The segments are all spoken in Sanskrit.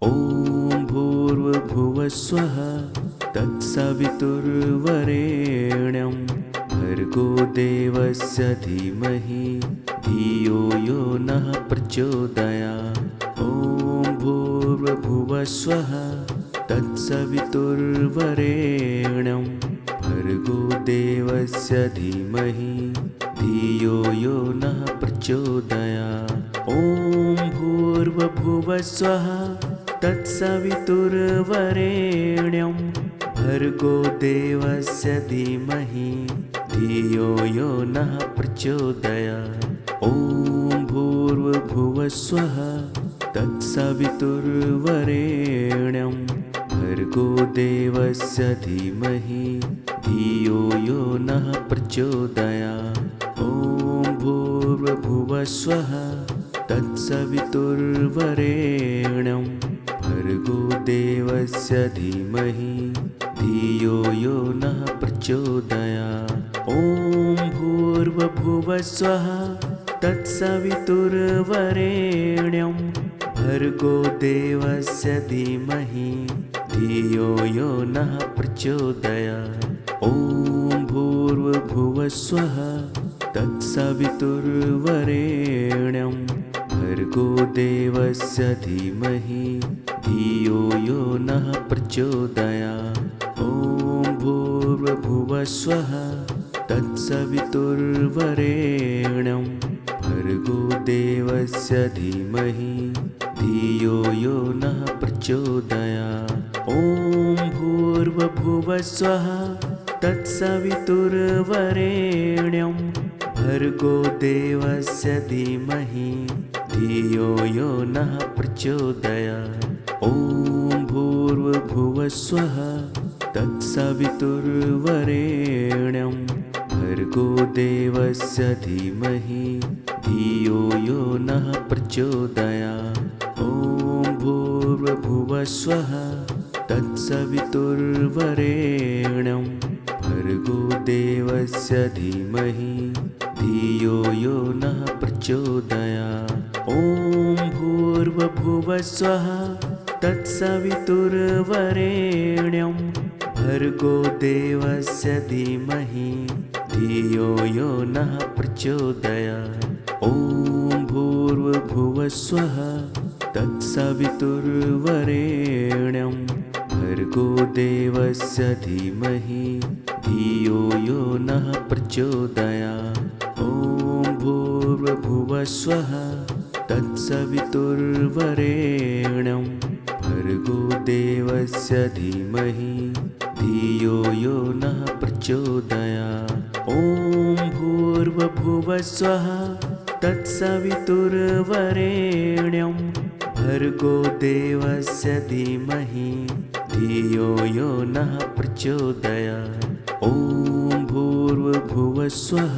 ॐ भूर्भुवस्वः तत्सवितुर्वरेण्यं भर्गो देवस्य धीमहि धियो यो नः प्रचोदयात्। ॐ भूर्भुवस्वः तत्सवितुर्वरेण्यं भर्गो देवस्य धीमहि धियो यो नः प्रचोदयात्। ॐ भूर्भुवस्वः तत्सवितुर्वरेण्यं भर्गो देवस्य धीमहि धियो यो नः प्रचोदयात्। ॐ भूर्भुवस्वः तत्सवितुर्वरेण्यं भर्गो देवस्य धीमहि धियो यो नः प्रचोदयात्। ॐ भूर्भुवस्वः तत्सवितुर्वरेण्यं भर्गो देवस्य धीमहि धियो यो नः प्रचोदयात्। ॐ भूर्भुवस्वः तत्सवितुर्वरेण्यं भर्गो देवस्य धीमहि धियो यो नः प्रचोदयात्। ॐ भूर्भुवस्वः तत्सवितुर्वरेण्यं भर्गो देवस्य धीमहि धियो यो नः प्रचोदयात्। ॐ भूर्भुवस्वः तत्सवितुर्वरेण्यं भर्गो देवस्य धीमहि धियो यो नः प्रचोदयात्। ॐ भूर्भुवस्वः तत्सवितुर्वरेण्यं भर्गो देवस्य धीमहि धियो यो नः प्रचोदयात्। ॐ भूर्भुवस्वः तत्सवितुर्वरेण्यं भर्गो देवस्य धीमहि धियो यो नः प्रचोदयात्। ॐ भूर्भुवस्वः तत्सवितुर्वरेण्यं भर्गो देवस्य धीमहि धियो यो नः प्रचोदयात्। ॐ भूर्भुवस्वः तत्सवितुर्वरेण्यं भर्गो देवस्य धीमहि धियो यो नः प्रचोदयात्। ॐ भूर्भुवस्वः तत्सवितुर्वरेण्यं भर्गो देवस्य धीमहि धियो यो नः प्रचोदयात्। ॐ भूर्भुवस्वः तत्सवितुर्वरेण्यं भर्गो देवस्य धीमहि धियो यो नः प्रचोदयात्। ॐ भूर्भुवस्वः तत्सवितुर्वरेण्यं भर्गो देवस्य धीमहि धियो यो नः प्रचोदयात्। ॐ भूर्भुवस्वः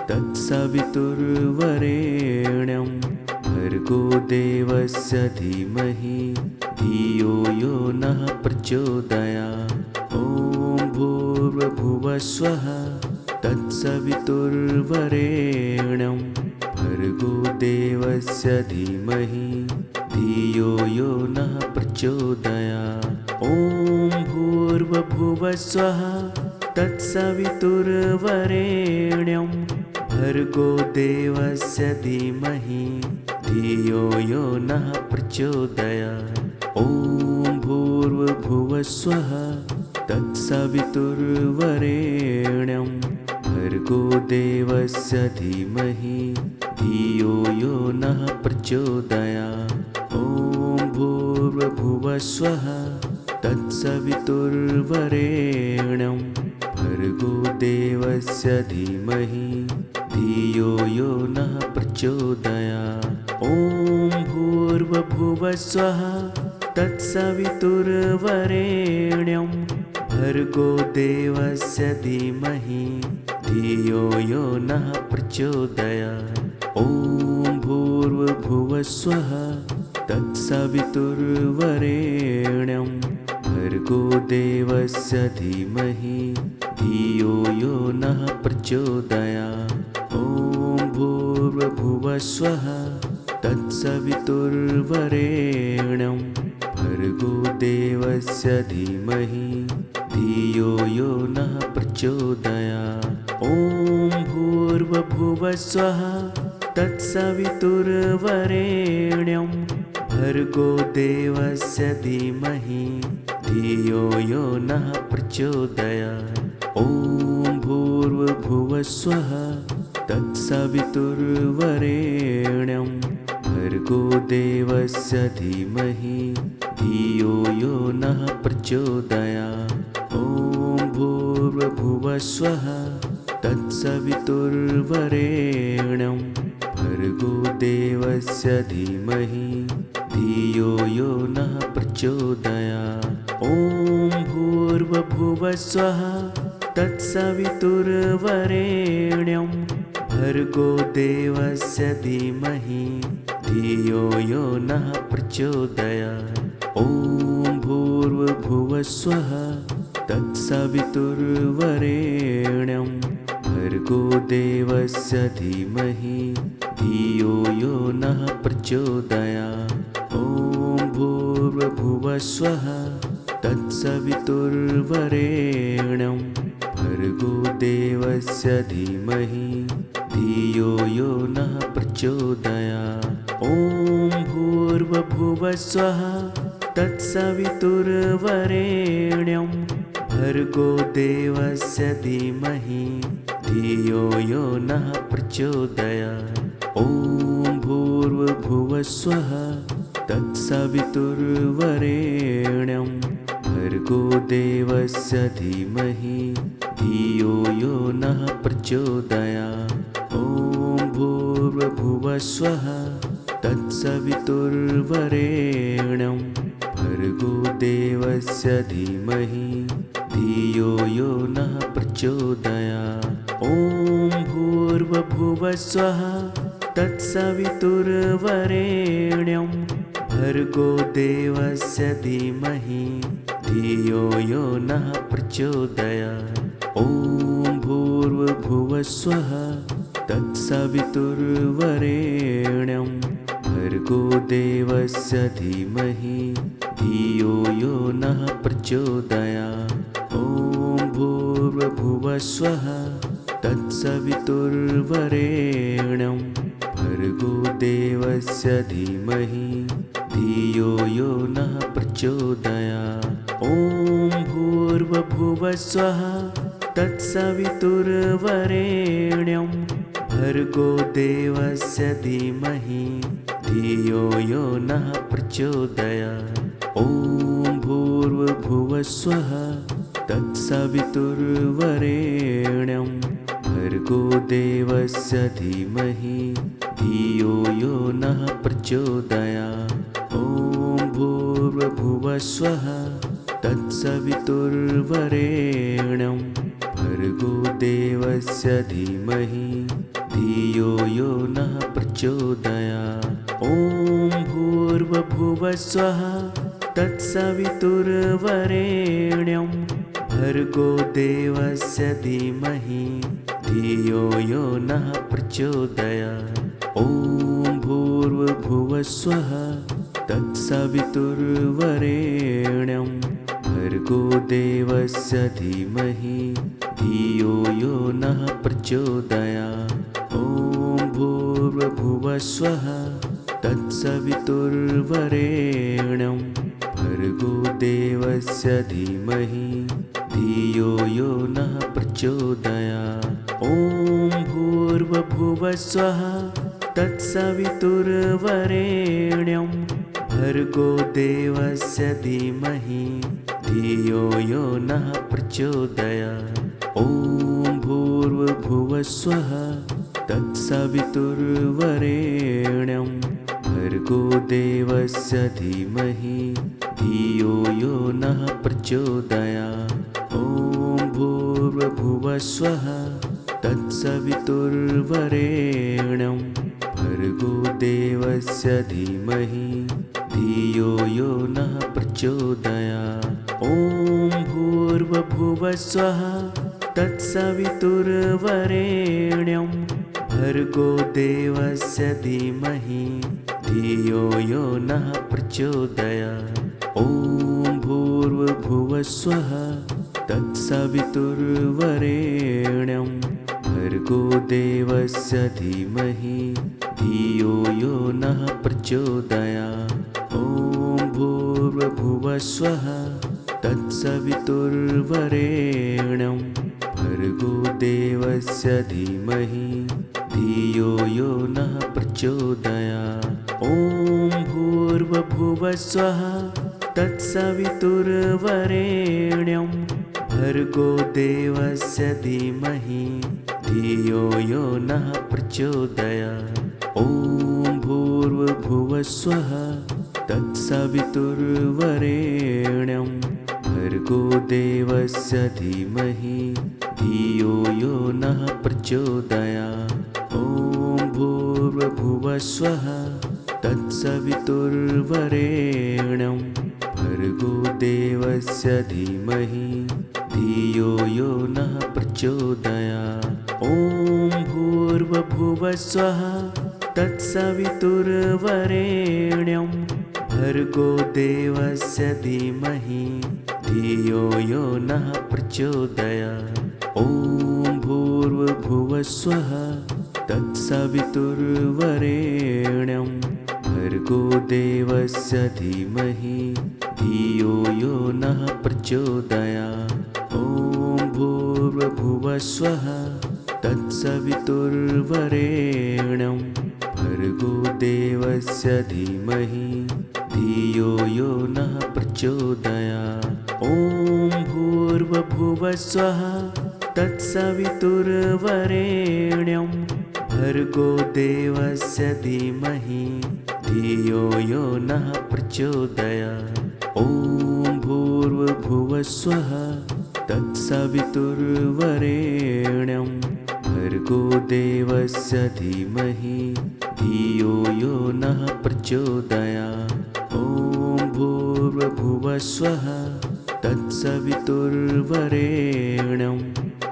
तत्सवितुर्वरेण्यं भर्गो देवस्य धीमहि धियो यो नः प्रचोदयात्। ॐ भूर्भुवस्वः तत्सवितुर्वरेण्यं भर्गो देवस्य धीमहि धियो यो नः प्रचोदयात्। ॐ भूर्भुवस्वः तत्सवितुर्वरेण्यं भर्गो देवस्य धीमहि धियो यो नः प्रचोदयात्। ॐ भूर्भुवस्वः तत्सवितुर्वरेण्यं भर्गो देवस्य धीमहि धियो यो नः प्रचोदयात्। ॐ भूर्भुवस्वः तत्सवितुर्वरेण्यं भर्गो देवस्य धीमहि धियो यो नः प्रचोदयात्। ॐ भूर्भुवस्वः तत्सवितुर्वरेण्यं भर्गो देवस्य धीमहि धियो यो नः प्रचोदयात्। ॐ भूर्भुवस्वः तत्सवितुर्वरेण्यं भर्गो देवस्य धीमहि धियो यो नः प्रचोदयात्। ॐ भूर्भुवस्वः तत्सवितुर्वरेण्यं भर्गो देवस्य धीमहि धियो यो नः प्रचोदयात्। ॐ भूर्भुवस्सुवः तत्सवितुर्वरेण्यं भर्गो देवस्य धीमहि धियो यो नः प्रचोदयात्। ॐ भूर्भुवस्सुवः तत्सवितुर्वरेण्यं भर्गो देवस्य धीमहि धियो यो नः प्रचोदयात्। ॐ भूर्भुवस्सुवः तत्सवितुर्वरेण्यं भर्गो देवस्य धीमहि धियो यो नः प्रचोदयात्। ॐ भूर्भुवस्सुवः तत्सवितुर्वरेण्यं भर्गो देवस्य धीमहि धियो यो नः प्रचोदयात्। ॐ भूर्भुवस्सुवः तत्सवितुर्वरेण्यं भर्गो देवस्य धीमहि धियो यो नः प्रचोदयात्। ॐ भूर्भुवस्सुवः तत्सवितुर्वरेण्यं भर्गो देवस्य धीमहि धियो यो नः प्रचोदयात्। ॐ भूर्भुवस्सुवः तत्सवितुर्वरेण्यं भर्गो देवस्य धीमहि धियो यो नः प्रचोदयात्। ॐ भूर्भुवस्सुवः तत्सवितुर्वरेण्यं भर्गो देवस्य धीमहि धियो यो नः प्रचोदयात्। ॐ भूर्भुवस्सुवः तत्सवितुर्वरेण्यं भर्गो देवस्य धीमहि धियो यो नः प्रचोदयात्। ॐ भूर्भुवस्सुवः तत्सवितुर्वरेण्यं भर्गो देवस्य धीमहि धियो यो नः प्रचोदयात्। ॐ भूर्भुवस्सुवः तत्सवितुर्वरेण्यं भर्गो देवस्य धीमहि धियो यो नः प्रचोदयात्। ॐ भूर्भुवस्सुवः तत्सवितुर्वरेण्यं भर्गो देवस्य धीमहि धियो यो नः प्रचोदयात्। ॐ भूर्भुवस्सुवः तत्सवितुर्वरेण्यं भर्गो देवस्य धीमहि धियो यो नः प्रचोदयात्। ॐ भूर्भुवस्सुवः तत्सवितुर्वरेण्यं भर्गो देवस्य धीमहि धियो यो नः प्रचोदयात्। ॐ भूर्भुवस्सुवः तत्सवितुर्वरेण्यं भर्गो देवस्य धीमहि धियो यो नः प्रचोदयात्। ॐ भूर्भुवस्सुवः तत्सवितुर्वरेण्यं भर्गो देवस्य धीमहि धियो यो नः प्रचोदयात्। ॐ भूर्भुवस्सुवः तत्सवितुर्वरेण्यं भर्गो देवस्य धीमहि धियो यो नः प्रचोदयात्। ॐ भूर्भुवस्सुवः तत्सवितुर्वरेण्यं भर्गो देवस्य धीमहि धियो यो नः प्रचोदयात्। ॐ भूर्भुवस्सुवः तत्सवितुर्वरेण्यं भर्गो देवस्य धीमहि धियो यो नः प्रचोदयात्। ॐ भूर्भुवस्सुवः तत्सवितुर्वरेण्यं भर्गो देवस्य धीमहि धियो यो नः प्रचोदयात्। ॐ भूर्भुवस्सुवः तत्सवितुर्वरेण्यं भर्गो देवस्य धीमहि धियो यो नः प्रचोदयात्। ॐ भूर्भुवस्सुवः तत्सवितुर्वरेण्यं भर्गो देवस्य धीमहि धियो यो नः प्रचोदयात्। ॐ भूर्भुवस्वः तत्सवितुर्वरेण्यं भर्गो देवस्य धीमहि धियो यो नः प्रचोदयात्। ॐ भूर्भुवस्वः तत्सवितुर्वरेण्यं भर्गो देवस्य धीमहि धियो यो नः प्रचोदयात्। ॐ भूर्भुवस्वः तत्सवितुर्वरेण्यं भर्गो देवस्य धीमहि धियो यो नः प्रचोदयात्। ॐ भूर्भुवस्वः तत्सवितुर्वरेण्यं भर्गो देवस्य धीमहि धियो यो नः प्रचोदयात्। ॐ भूर्भुवस्वः तत्सवितुर्वरेण्यं भर्गो देवस्य धीमहि धियो यो नः प्रचोदयात्। ॐ भूर्भुवस्वः तत्सवितुर्वरेण्यं भर्गो देवस्य धीमहि धियो यो नः प्रचोदयात्। ॐ भूर्भुवस्वः तत्सवितुर्वरेण्यं भर्गो देवस्य धीमहि धियो यो नः प्रचोदयात्। ॐ भूर्भुवस्वः तत्सवितुर्वरेण्यं भर्गो देवस्य धीमहि धियो यो नः प्रचोदयात्। ॐ भूर्भुवस्वः तत्सवितुर्वरेण्यं भर्गो देवस्य धीमहि धियो यो नः प्रचोदयात्। ॐ भूर्भुवस्वः तत्सवितुर्वरेण्यं भर्गो देवस्य धीमहि धियो यो नः प्रचोदयात्। ॐ भूर्भुवस्वः तत्सवितुर्वरेण्यं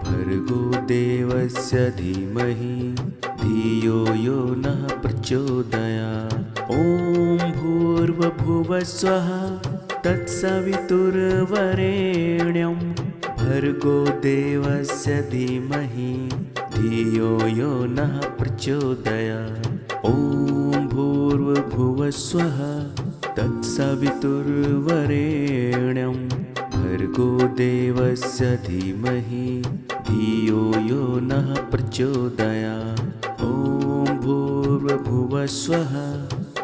भर्गो देवस्य धीमहि धियो यो नः प्रचोदयात्। ॐ भूर्भुवस्वः तत्सवितुर्वरेण्यं भर्गो देवस्य धीमहि धियो यो नः प्रचोदयात्। ॐ भूर्भुवस्वः तत्सवितुर्वरेण्यं भर्गो देवस्य धीमहि धियो यो नः प्रचोदयात्। ॐ भूर्भुवस्वः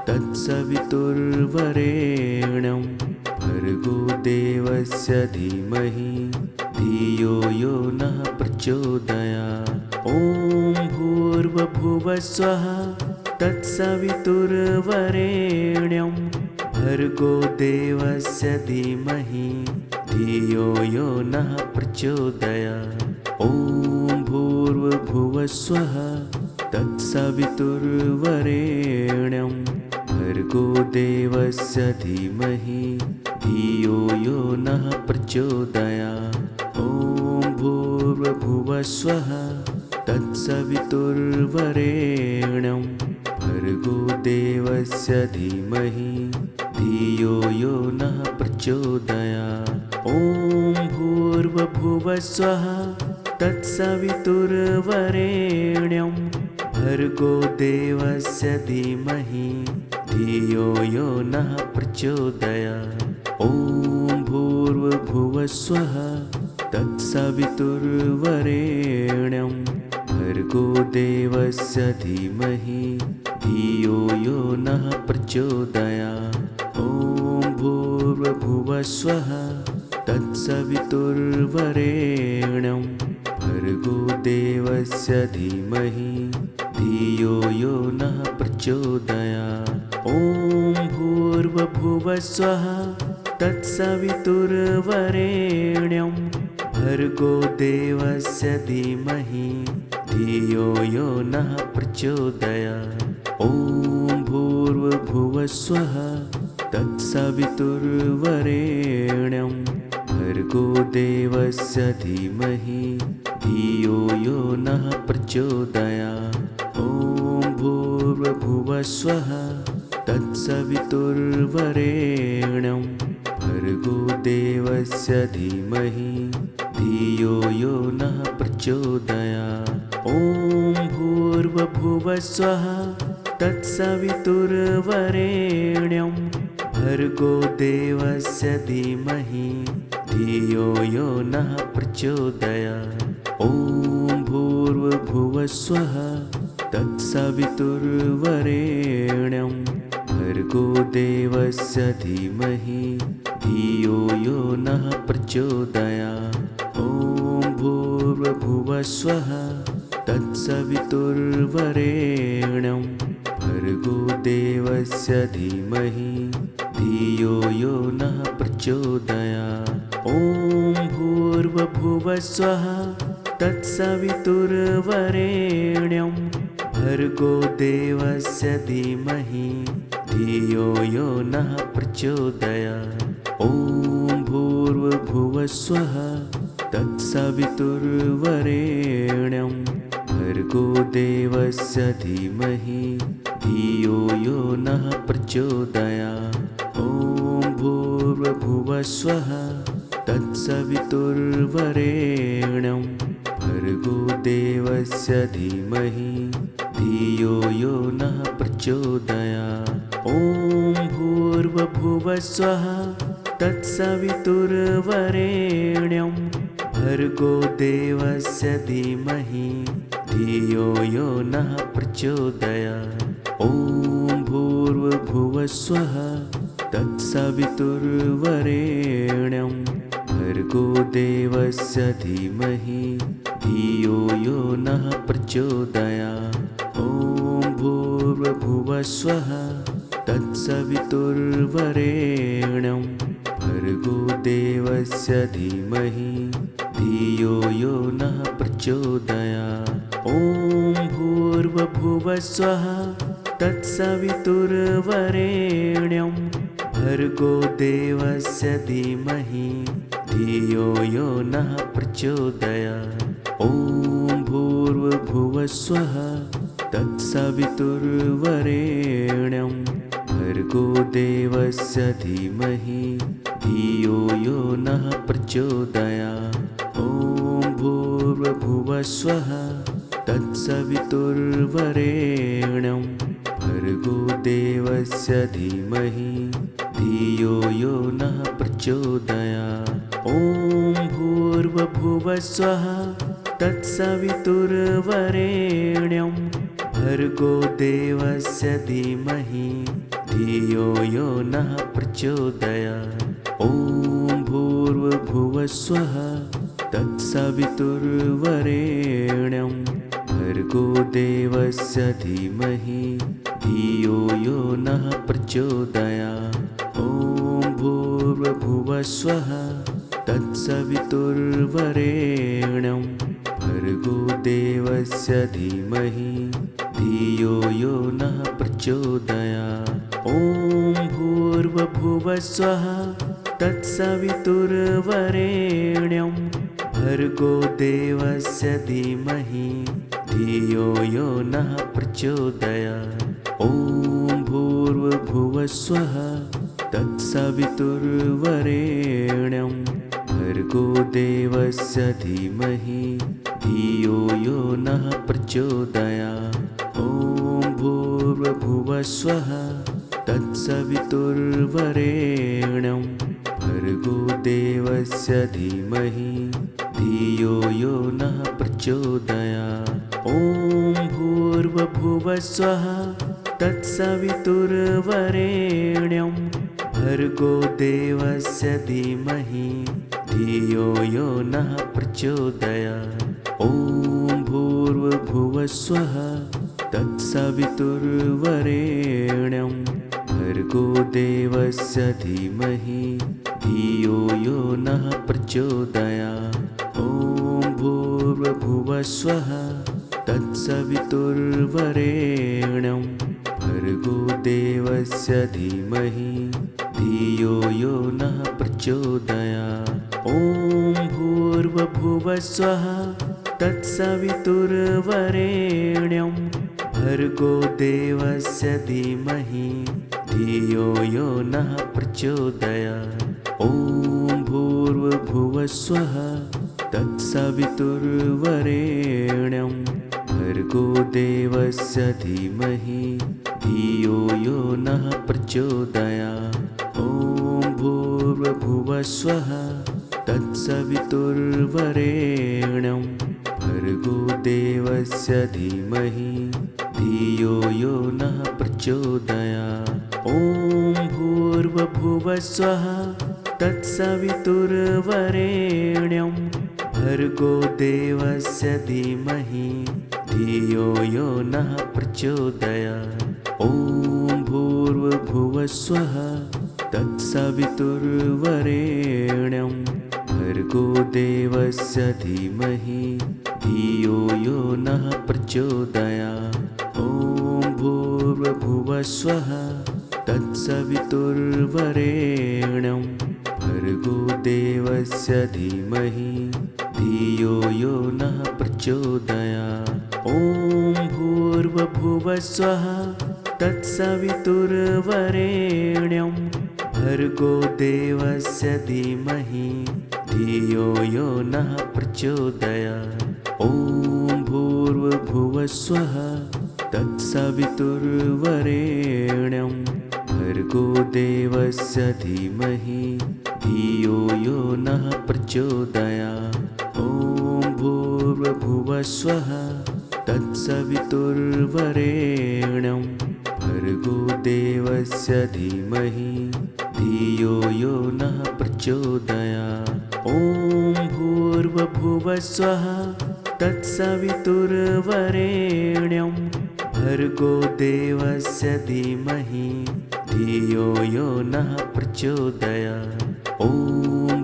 तत्सवितुर्वरेण्यं भर्गो देवस्य धीमहि धियो यो नः प्रचोदयात्। ॐ भूर्भुवस्वः तत्सवितुर्वरेण्यं भर्गो देवस्य धीमहि धियो यो नः प्रचोदयात्। ॐ भूर्भुवस्वः तत्सवितुर्वरेण्यं भर्गो देवस्य धीमहि धियो यो नः प्रचोदयात्। ॐ भूर्भुवस्वः तत्सवितुर्वरेण्यं भर्गो देवस्य धीमहि धियो यो नः प्रचोदयात्। ॐ भूर्भुवस्वः तत्सवितुर्वरेण्यं भर्गो देवस्य धीमहि धियो यो नः प्रचोदयात्। ॐ भूर्भुवस्वः तत्सवितुर्वरेण्यं भर्गो देवस्य धीमहि धियो यो नः प्रचोदयात्। ॐ भूर्भुवस्वः तत्सवितुर्वरेण्यं भर्गो देवस्य धीमहि धियो यो नः प्रचोदयात्। ॐ भूर्भुवस्वः तत्सवितुर्वरेण्यं भर्गो देवस्य धीमहि धियो यो नः प्रचोदयात्। ॐ भूर्भुवस्वः तत्सवितुर्वरेण्यं भर्गो देवस्य धीमहि धियो यो नः प्रचोदयात्। ॐ भूर्भुवस्वः तत्सवितुर्वरेण्यं भर्गो देवस्य देवस्य धीमहि धियो यो नः प्रचोदयात्। ॐ भूर्भुवस्सुवः तत्सवितुर्वरेण्यं भर्गो देवस्य धीमहि धियो यो नः प्रचोदयात्। ॐ भूर्भुवस्सुवः तत्सवितुर्वरेण्यं भर्गो देवस्य धीमहि धियो यो नः प्रचोदयात्। ॐ भूर्भुवस्सुवः तत्सवितुर्वरेण्यं भर्गो देवस्य धीमहि धियो यो नः प्रचोदयात्। ॐ भूर्भुवस्सुवः तत्सवितुर्वरेण्यं भर्गो देवस्य धीमहि धियो यो नः प्रचोदयात्। ॐ भूर्भुवस्सुवः तत्सवितुर्वरेण्यं भर्गो देवस्य धीमहि धियो यो नः प्रचोदयात्। ॐ भूर्भुवस्सुवः तत्सवितुर्वरेण्यं भर्गो देवस्य धीमहि धियो यो नः प्रचोदयात्। ॐ भूर्भुवस्सुवः तत्सवितुर्वरेण्यं भर्गो देवस्य धीमहि धियो यो नः प्रचोदयात्। ॐ भूर्भुवस्सुवः तत्सवितुर्वरेण्यं भर्गो देवस्य धीमहि धियो यो नः प्रचोदयात्। ॐ भूर्भुवस्सुवः तत्सवितुर्वरेण्यं भर्गो देवस्य धीमहि धियो यो नः प्रचोदयात्। ॐ भूर्भुवस्सुवः तत्सवितुर्वरेण्यं भर्गो देवस्य धीमहि धियो यो नः प्रचोदयात्। ॐ भूर्भुवस्सुवः तत्सवितुर्वरेण्यं भर्गो देवस्य धीमहि धियो यो नः प्रचोदयात्। ॐ भूर्भुवस्सुवः तत्सवितुर्वरेण्यं भर्गो देवस्य धीमहि धियो यो नः प्रचोदयात्। ॐ भूर्भुवस्सुवः तत्सवितुर्वरेण्यं भर्गो देवस्य धीमहि धियो यो नः प्रचोदयात्। ॐ भूर्भुवस्सुवः तत्सवितुर्वरेण्यं भर्गो देवस्य धीमहि धियो यो नः प्रचोदयात्। ॐ भूर्भुवस्सुवः तत्सवितुर्वरेण्यं भर्गो देवस्य धीमहि धियो यो नः प्रचोदयात्। ॐ भूर्भुवस्सुवः तत्सवितुर्वरेण्यं भर्गो देवस्य धीमहि धियो यो नः प्रचोदयात्। ॐ भूर्भुवस्सुवः तत्सवितुर्वरेण्यं भर्गो देवस्य धीमहि धियो यो नः प्रचोदयात्। ॐ भूर्भुवस्सुवः तत्सवितुर्वरेण्यं भर्गो देवस्य धीमहि धियो यो नः प्रचोदयात्। ॐ भूर्भुवस्सुवः तत्सवितुर्वरेण्यं भर्गो देवस्य धीमहि धियो यो नः प्रचोदयात्। ॐ भूर्भुवस्सुवः तत्सवितुर्वरेण्यं भर्गो देवस्य धीमहि धियो यो नः प्रचोदयात्। ॐ भूर्भुवस्सुवः तत्सवितुर्वरेण्यं भर्गो देवस्य धीमहि धियो यो नः प्रचोदयात्। ॐ भूर्भुवस्सुवः तत्सवितुर्वरेण्यं भर्गो देवस्य धीमहि धियो यो नः प्रचोदयात्। ॐ भूर्भुवस्वः तत्सवितुर्वरेण्यं भर्गो देवस्य धीमहि धियो यो नः प्रचोदयात्। ॐ भूर्भुवस्वः तत्सवितुर्वरेण्यं भर्गो देवस्य धीमहि धियो यो नः प्रचोदयात्। ॐ भूर्भुवस्वः तत्सवितुर्वरेण्यं भर्गो देवस्य धीमहि धियो यो नः प्रचोदयात्। ॐ भूर्भुवस्वः तत्सवितुर्वरेण्यं भर्गो देवस्य धीमहि धियो यो नः प्रचोदयात्। ॐ भूर्भुवस्वः तत्सवितुर्वरेण्यं भर्गो देवस्य धीमहि धियो यो नः प्रचोदयात्। ॐ भूर्भुवस्वः तत्सवितुर्वरेण्यं भर्गो देवस्य धीमहि धियो यो नः प्रचोदयात्। ॐ भूर्भुवस्वः तत्सवितुर्वरेण्यं भर्गो देवस्य धीमहि धियो यो नः प्रचोदयात्। ॐ भूर्भुवस्वः तत्सवितुर्वरेण्यं भर्गो देवस्य धीमहि धियो यो नः प्रचोदयात्। ॐ भूर्भुवस्वः तत्सवितुर्वरेण्यं भर्गो देवस्य धीमहि धियो यो नः प्रचोदयात्। ॐ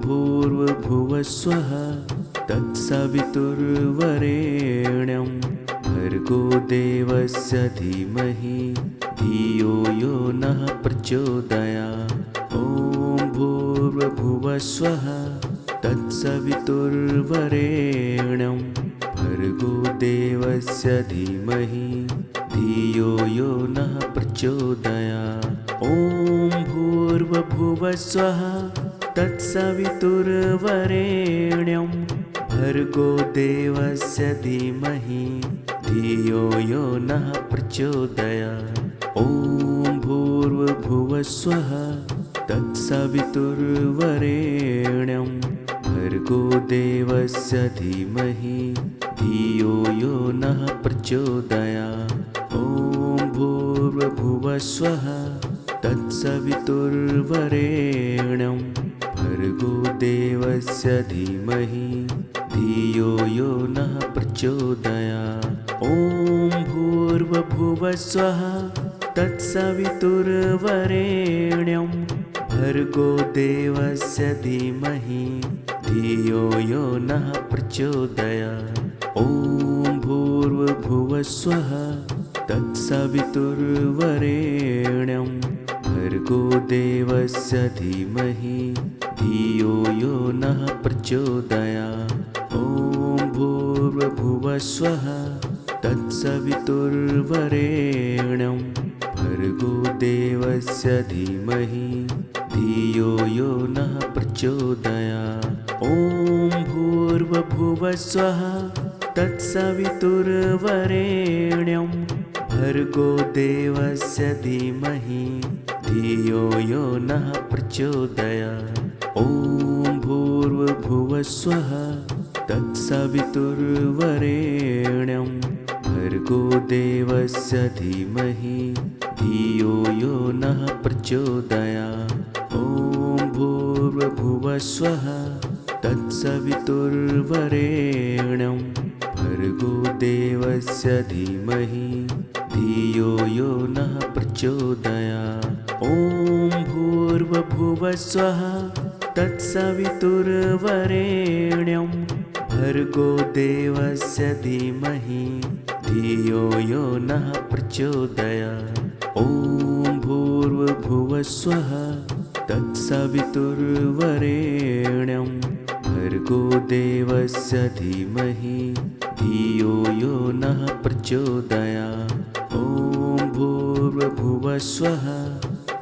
भूर्भुवस्वः तत्सवितुर्वरेण्यं भर्गो देवस्य धीमहि धियो यो नः प्रचोदयात्। ॐ भूर्भुवस्वः तत्सवितुर्वरेण्यं भर्गो देवस्य धीमहि धियो यो नः प्रचोदयात्। ॐ भूर्भुवस्वः तत्सवितुर्वरेण्यं भर्गो देवस्य धीमहि धियो यो नः प्रचोदयात्। ॐ भूर्भुवस्वः तत्सवितुर्वरेण्यं भर्गो देवस्य धीमहि धियो यो नः प्रचोदयात्। ॐ भूर्भुवस्वः तत्सवितुर्वरेण्यं भर्गो देवस्य धीमहि धियो यो नः प्रचोदयात्। ॐ भूर्भुवस्वः तत्सवितुर्वरेण्यं भर्गो देवस्य धीमहि धियो यो नः प्रचोदयात्। ॐ भूर्भुवस्वः तत्सवितुर्वरेण्यं भर्गो देवस्य धीमहि धियो यो नः प्रचोदयात्। ॐ भूर्भुवस्वः तत्सवितुर्वरेण्यं भर्गो देवस्य धीमहि धियो यो नः प्रचोदयात्। ॐ भूर्भुवस्वः तत्सवितुर्वरेण्यं भर्गो देवस्य धीमहि धियो यो नः प्रचोदयात्। ॐ भूर्भुवस्वः तत्सवितुर्वरेण्यं भर्गो देवस्य धीमहि धियो यो नः प्रचोदयात्। ॐ भूर्भुवस्वः तत्सवितुर्वरेण्यं भर्गो देवस्य धीमहि धियो यो नः प्रचोदयात्। ॐ भूर्भुवस्वः तत्सवितुर्वरेण्यं भर्गो देवस्य धीमहि धियो यो नः प्रचोदयात्। ॐ भूर्भुवस्वः तत्सवितुर्वरेण्यं भर्गो देवस्य धीमहि धियो यो नः प्रचोदयात्। ॐ भूर्भुवस्वः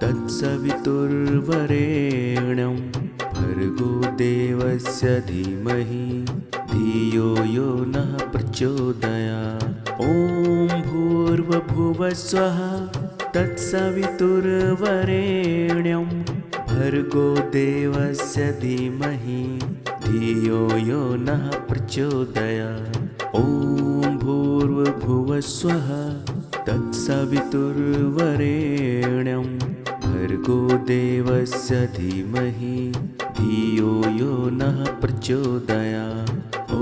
तत्सवितुर्वरेण्यं भर्गो देवस्य देवस्य धीमहि धियो यो नः प्रचोदयात्। ॐ भूर्भुवस्सुवः तत्सवितुर्वरेण्यं भर्गो देवस्य धीमहि धियो यो नः प्रचोदयात्। ॐ भूर्भुवस्सुवः तत्सवितुर्वरेण्यं भर्गो देवस्य धीमहि धियो यो नः प्रचोदयात्। ॐ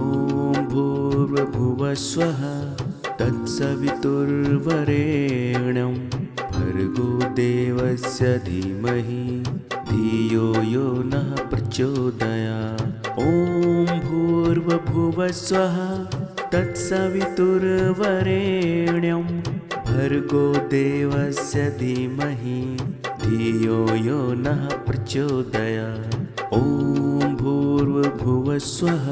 भूर्भुवस्सुवः तत्सवितुर्वरेण्यं भर्गो देवस्य धीमहि धियो यो नः प्रचोदयात्। ॐ भूर्भुवस्सुवः तत्सवितुर्वरेण्यं भर्गो देवस्य धीमहि धियो यो नः प्रचोदयात्। ॐ भूर्भुवस्सुवः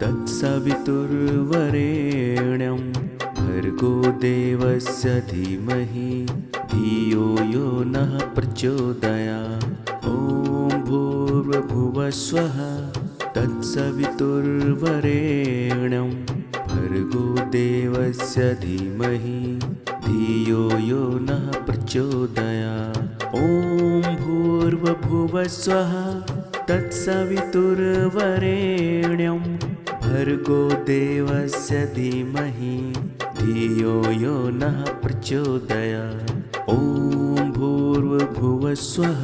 तत्सवितुर्वरेण्यं भर्गो देवस्य धीमहि धियो यो नः प्रचोदयात्। ॐ भूर्भुवस्सुवः तत्सवितुर्वरेण्यं भर्गो देवस्य धीमहि धियो यो नः प्रचोदयात्। ॐ भूर्भुवस्सुवः तत्सवितुर्वरेण्यं भर्गो देवस्य धीमहि धियो यो नः प्रचोदयात्। ॐ भूर्भुवस्सुवः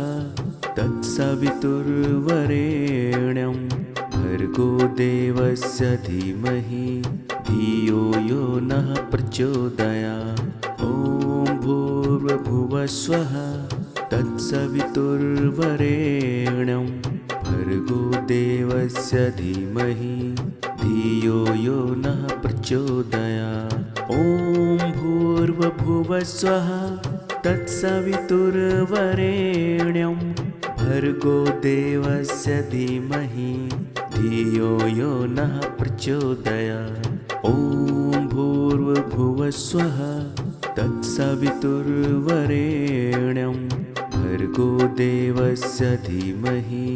तत्सवितुर्वरेण्यं भर्गो देवस्य धीमहि धियो यो नः प्रचोदयात्। ॐ भूर्भुवस्सुवः तत्सवितुर्वरेण्यं भर्गो देवस्य धीमहि धियो यो नः प्रचोदयात्। ॐ भूर्भुवस्सुवः तत्सवितुर्वरेण्यं भर्गो देवस्य धीमहि धियो यो नः प्रचोदयात्। ॐ भूर्भुवस्सुवः तत्सवितुर्वरेण्यं भर्गो देवस्य धीमहि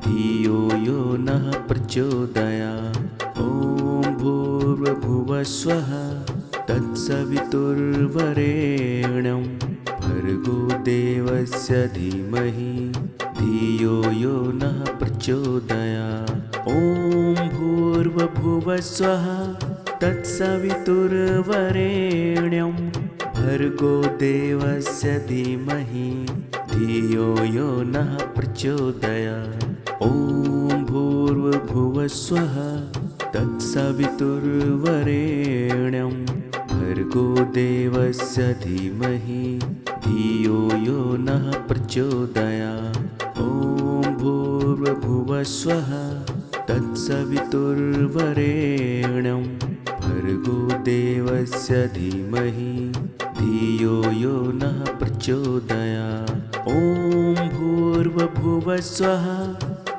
धियो यो नः प्रचोदयात्। ॐ भूर्भुवस्सुवः तत्सवितुर्वरेण्यं भर्गो देवस्य धीमहि धियो यो नः प्रचोदयात्। ॐ भूर्भुवस्सुवः तत्सवितुर्वरेण्यं भर्गो देवस्य धीमहि धियो यो नः प्रचोदयात्। ॐ भूर्भुवस्सुवः तत्सवितुर्वरेण्यं भर्गो देवस्य धीमहि धियो यो नः प्रचोदयात्। ॐ भूर्भुवस्सुवः तत्सवितुर्वरेण्यं भर्गो देवस्य धीमहि धियो यो नः प्रचोदयात्। ॐ भूर्भुवस्सुवः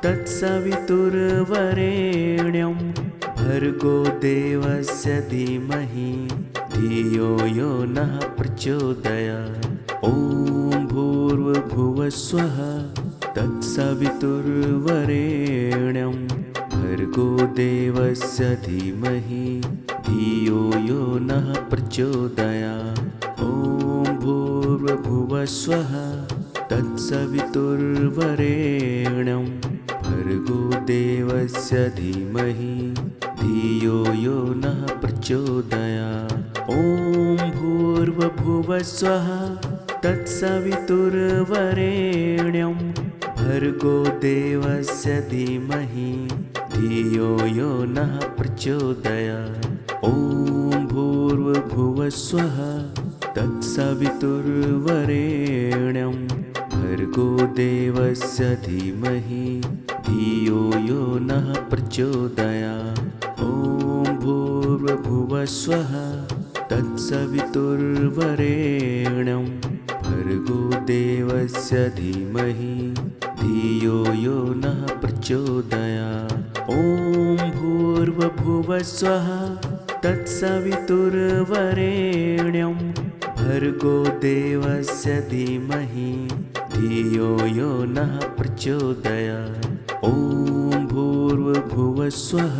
तत्सवितुर्वरेण्यं भर्गो देवस्य धीमहि धियो यो नः प्रचोदयात्। ॐ भूर्भुवस्सुवः तत्सवितुर्वरेण्यं भर्गो देवस्य धीमहि धियो यो नः प्रचोदयात्। ॐ भूर्भुवस्सुवः तत्सवितुर्वरेण्यं भर्गो देवस्य धीमहि धियो यो नः प्रचोदयात्। ॐ भूर्भुवस्सुवः तत्सवितुर्वरेण्यं भर्गो देवस्य धीमहि धियो यो नः प्रचोदयात्। ॐ भूर्भुवस्सुवः तत्सवितुर्वरेण्यं भर्गो देवस्य धीमहि धियो यो नः प्रचोदयात्। ॐ भूर्भुवस्सुवः तत्सवितुर्वरेण्यं भर्गो देवस्य धीमहि धियो यो नः प्रचोदयात्। ॐ भूर्भुवस्सुवः तत्सवितुर्वरेण्यं भर्गो देवस्य धीमहि धियो यो नः प्रचोदयात्। ॐ भूर्भुवस्सुवः भूर्भुवस्वः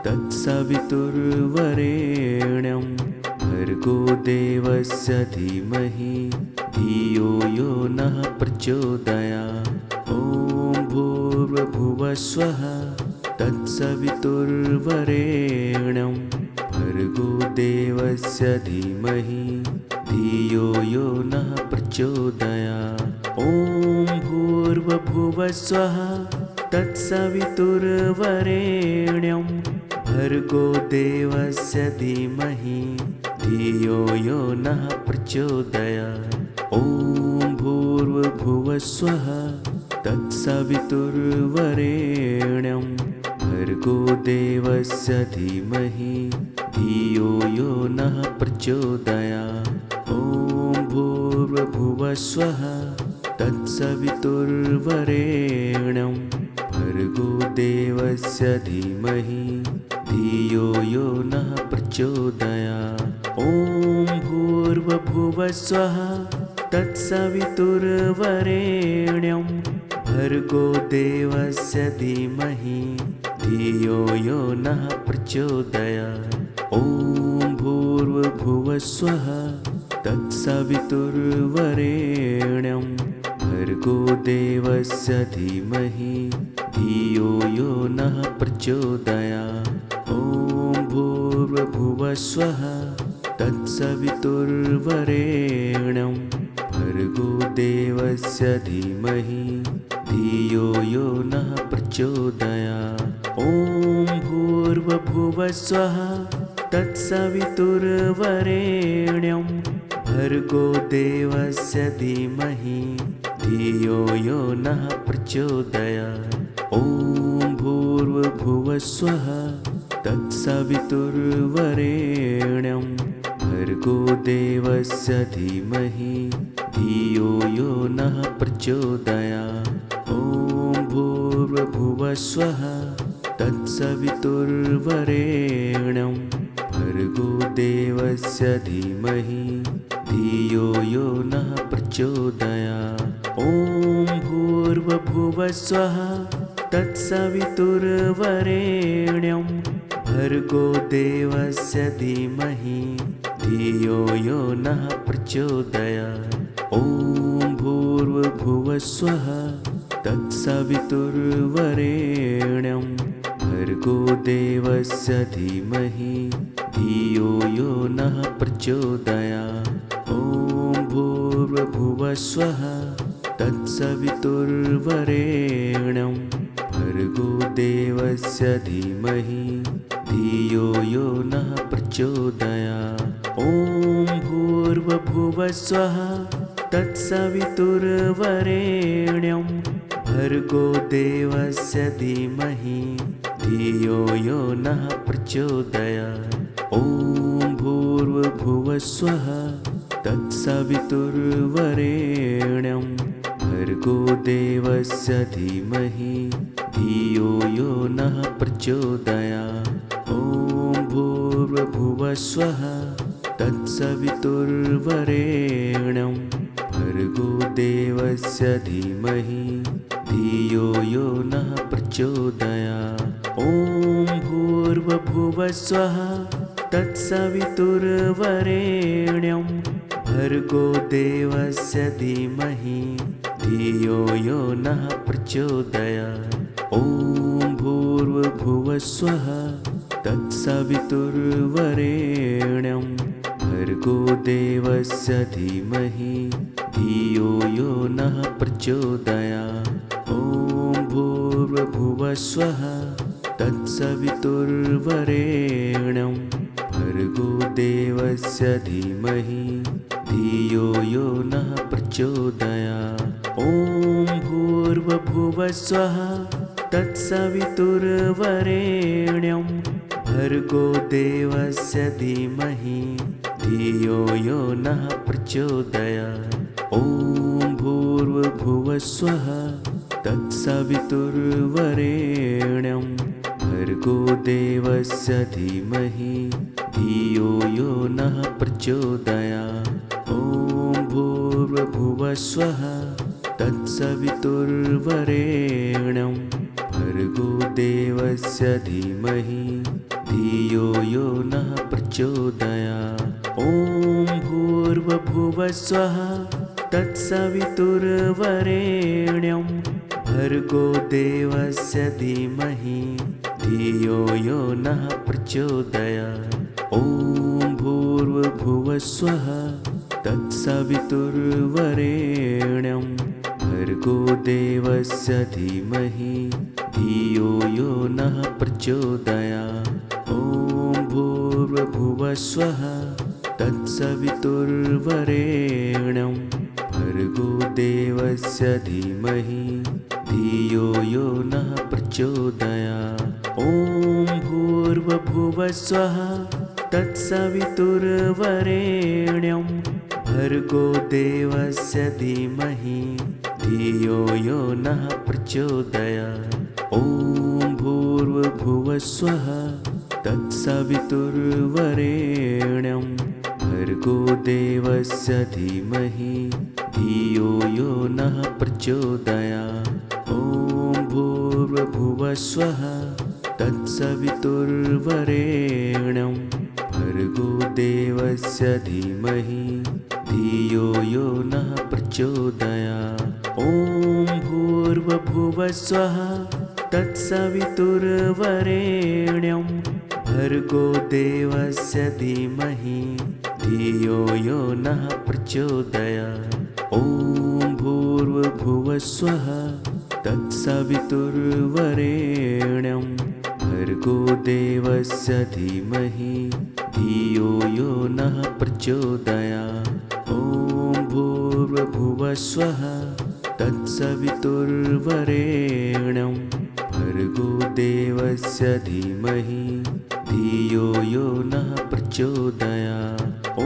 तत्सवितुर्वरेण्यं भर्गो देवस्य धीमहि धियो यो नः प्रचोदयात्। ॐ भूर्भुवस्वः तत्सवितुर्वरेण्यं भर्गो देवस्य धीमहि धियो यो नः प्रचोदयात्। ॐ भूर्भुवस्वः तत्सवितुर्वरेण्यं भर्गो देवस्य धीमहि धियो यो नः प्रचोदयात्। ॐ भूर्भुवस्वः तत्सवितुर्वरेण्यं भर्गो देवस्य धीमहि धियो यो नः प्रचोदयात्। ॐ भूर्भुवस्वः तत्सवितुर्वरेण्यं भर्गो देवस्य धीमहि धियो यो नः प्रचोदयात्। ॐ भूर्भुवस्वः तत्सवितुर्वरेण्यं भर्गो देवस्य धीमहि धियो यो नः प्रचोदयात्। ॐ भूर्भुवस्वः तत्सवितुर्वरेण्यं भर्गो देवस्य धीमहि धियो यो नः प्रचोदयात्। ॐ भूर्भुवस्वः तत्सवितुर्वरेण्यं भर्गो देवस्य धीमहि धियो यो नः प्रचोदयात्। ॐ भूर्भुवस्वः तत्सवितुर्वरेण्यं भर्गो देवस्य धीमहि धियो यो नः प्रचोदयात्। ॐ भूर्भुवस्वः तत्सवितुर्वरेण्यं भर्गो देवस्य धीमहि धियो यो नः प्रचोदयात्। ॐ भूर्भुवस्वः तत्सवितुर्वरेण्यं भर्गो देवस्य धीमहि धियो यो नः प्रचोदयात्। ॐ भूर्भुवस्वः तत्सवितुर्वरेण्यं भर्गो देवस्य धीमहि धियो यो नः प्रचोदयात्। ॐ भूर्भुवस्वः तत्सवितुर्वरेण्यं भर्गो देवस्य धीमहि धियो यो नः प्रचोदयात्। ॐ भूर्भुवस्वः तत्सवितुर्वरेण्यं भर्गो देवस्य धीमहि धियो यो नः प्रचोदयात्। ॐ भूर्भुवस्वः तत्सवितुर्वरेण्यं भर्गो देवस्य धीमहि धियो यो नः प्रचोदयात्। ॐ भूर्भुवस्वः तत्सवितुर्वरेण्यं भर्गो देवस्य धीमहि धियो यो नः प्रचोदयात्। ॐ भूर्भुवस्वः तत्सवितुर्वरेण्यं भर्गो देवस्य धीमहि धियो यो नः प्रचोदयात्। ॐ भूर्भुवस्वः तत्सवितुर्वरेण्यं भर्गो देवस्य धीमहि धियो यो नः प्रचोदयात्। ॐ भूर्भुवस्वः तत्सवितुर्वरेण्यं भर्गो देवस्य धीमहि धियो यो नः प्रचोदयात्। ॐ भूर्भुवस्वः तत्सवितुर्वरेण्यं भर्गो देवस्य धीमहि धियो यो नः प्रचोदयात्। ॐ भूर्भुवस्वः तत्सवितुर्वरेण्यं भर्गो देवस्य धीमहि धियो यो नः प्रचोदयात्। ॐ भूर्भुवस्वः तत्सवितुर्वरेण्यं भर्गो देवस्य धीमहि धियो यो नः प्रचोदयात्। ॐ भूर्भुवस्वः तत्सवितुर्वरेण्यं भर्गो देवस्य देवस्य धीमहि धियो यो नः प्रचोदयात्। ॐ भूर्भुवस्सुवः तत्सवितुर्वरेण्यं भर्गो देवस्य धीमहि धियो यो नः प्रचोदयात्। ॐ भूर्भुवस्सुवः तत्सवितुर्वरेण्यं भर्गो देवस्य धीमहि धियो यो नः प्रचोदयात्। ॐ भूर्भुवस्सुवः तत्सवितुर्वरेण्यं भर्गो देवस्य धीमहि धियो यो नः प्रचोदयात्। ॐ भूर्भुवस्सुवः तत्सवितुर्वरेण्यं भर्गो देवस्य धीमहि धियो यो नः प्रचोदयात्। ॐ भूर्भुवस्सुवः तत्सवितुर्वरेण्यं भर्गो देवस्य धीमहि धियो यो नः प्रचोदयात्। ॐ भूर्भुवस्सुवः तत्सवितुर्वरेण्यं भर्गो देवस्य धीमहि धियो यो नः प्रचोदयात्। ॐ भूर्भुवस्सुवः तत्सवितुर्वरेण्यं भर्गो देवस्य धीमहि धियो यो नः प्रचोदयात्। ॐ भूर्भुवस्सुवः तत्सवितुर्वरेण्यं भर्गो देवस्य धीमहि धियो यो नः प्रचोदयात्। ॐ भूर्भुवस्सुवः तत्सवितुर्वरेण्यं भर्गो देवस्य धीमहि धियो यो नः प्रचोदयात्। ॐ